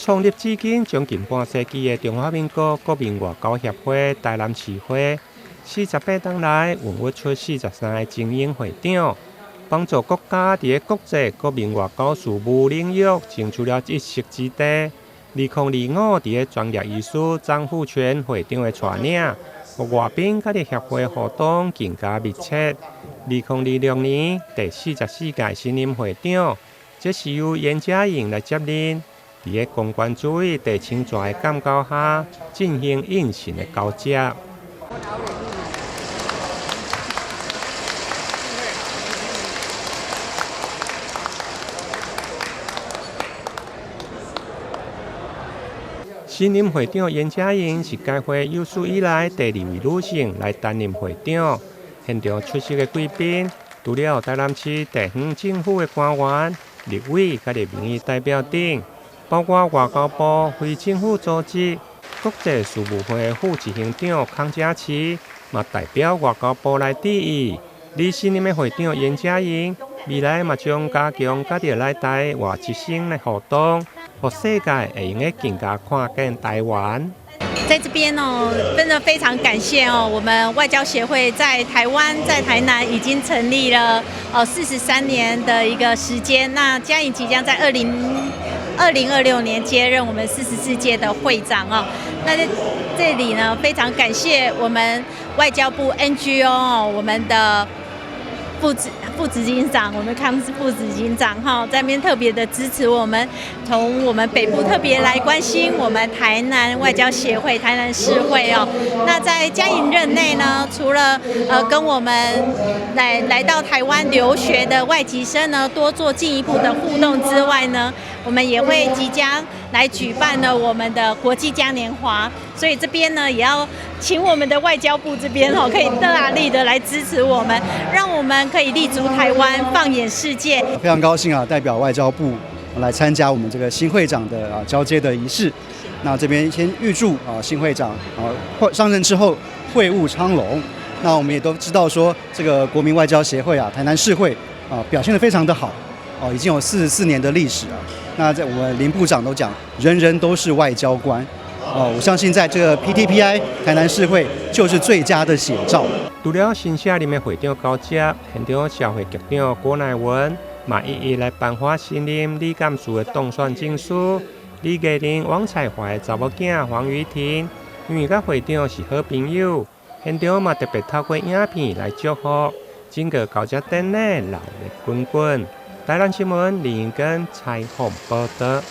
創立至今將近半世紀的中華民國國民外交協會台南市會，48年來孕育出43個精英會長，幫助國家在國際國民外交事務領域爭取了一席之地。2025在專業醫師張富全會長的帶領，和外賓甲協會互動更加密切。2026年第44屆新任會長，這是由顏家瑩來接任，在公關主義地清泉的感召下，進行隱形的交接。新任會長顏家瑩是該會有史以來第2位女性來擔任會長。現場出席的貴賓，除了台南市地方政府的官員、立委和民意代表等，包括外交部非政府組織國際事務會副執行長康佳琪，嘛代表外交部來致意。而新任的會長顏家瑩，未來嘛將加強甲着來台外籍生的互動。和世界會用更加看見台灣。在這邊真的非常感謝我們外交協會在台灣在台南已經成立了43年的一個時間。那家瑩即將在2026年接任我們44屆的會長那在這裡呢，非常感謝我們外交部 NGO 我們的副執行長，我們康副執行長在那邊特別的支持我們，從我們北部特別來關心我們台南外交協會、台南市會那在家瑩任內呢，除了跟我們來到台灣留學的外籍生呢，多做進一步的互動之外呢，我們也會即將來舉辦了我們的國際嘉年華，所以這邊呢也要請我們的外交部這邊可以大力的來支持我們，讓我們可以立足台灣，放眼世界。非常高興代表外交部來參加我們這個新會長的交接的儀式。那這邊先預祝新會長上任之後會務昌隆。那我們也都知道說，這個國民外交協會台南市會表現得非常的好已經有44年的歷史了。那在我們林部長都講，人人都是外交官。我相信在這個 PTPI 台南市會就是最佳的寫照。除了新下任的會長交接，現場社會局長郭乃文嘛一一來頒發新任理監事的當選證書。李家人王彩華的查某囝黃雨婷，因為甲會長是好朋友，現場嘛特別透過影片來祝福。整個交接典禮熱鬧滾滾。台南新聞林根採訪報道。